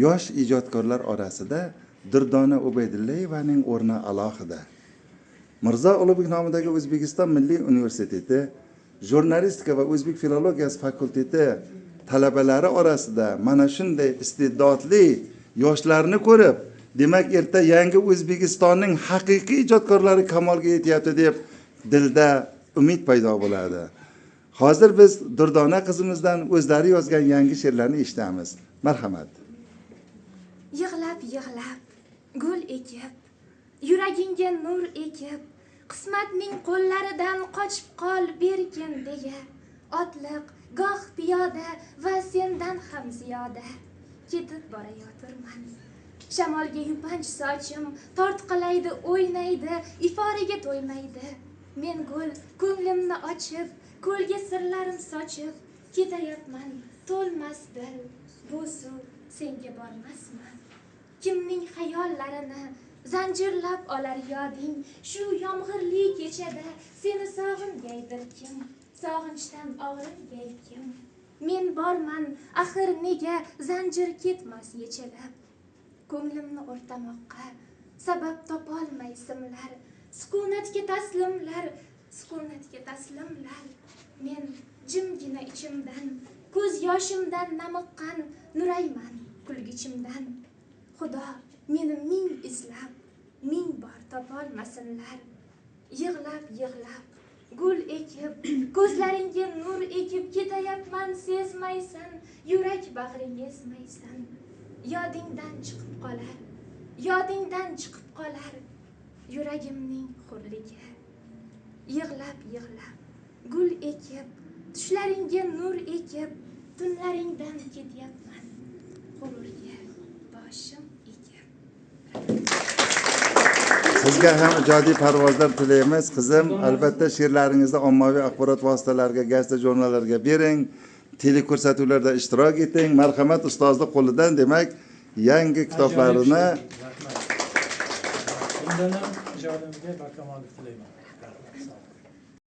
yosh ijodkorlar orasida Durdona Ubaydullayevaning o'rni alohida. Mirzo Ulug'bek nomidagi O'zbekiston Milliy universiteti jurnalistika va o'zbek filologiyasi fakulteti talabalari orasida mana shunday iste'dodli yoshlarni ko'rib, demak erta yangi O'zbekistonning haqiqiy ijodkorlari kamolga yetyapti deb dilda umid paydo bo'ladi. Hozir biz Durdona qizimizdan o'zlari yozgan yangi she'rlarni eshitamiz. Marhamat. Yig'lab gul ekib, yuragingga nur ekib, qismatning qo'llaridan qochib qol berkin deya, otliq goh piyoda va sendan ham ziyoda ketib borayotirman. Shamolga yupanch sochim tortqilaydi, o'ynaydi, iforiga to'ymaydi. Men gul ko'nglimni ochib, ko'lga sirlarim sochib ketayapman. To'lmas dil, bu suv senga bormasmi? Kimning xayollarini zanjirlab olar yoding, shu yomg'irli kechada seni sog'ingaydir kim? Sog'inchdan og'ringay kim? Men borman, axir nega zanjir ketmas yechilib? Ko'nglimni o'rtamoqqa sabab topolmay simlar, sukunatga taslimlar. Men jimgina ichimdan, ko'z yoshimdan namiqqan nurayman kulgichimdan. Xudo meni ming izlab, ming bor topolmasinlar. Yig'lab gul ekib, ko'zlaringga nur ekib ketayapman, sezmaysan, yurak bag'ring ezmaysan. Yodingdan chiqib qolar yuragimning hurligi. Yig'lab gul ekib, tushlaringga nur ekib, tunlaringdan ketyapman g'ururga boshim egib. Sizga ham ijodiy parvozlar tilaymiz. Qizim, albatta she'rlaringizni ommaviy axborot vositalariga, gazeta jurnallarga bering. Teleko'rsatuvlarda ishtirok eting. Marhamat ustozning qo'lidan, demak, yangi kitoblarini bundan ham ijodimga barkamollik tilayman.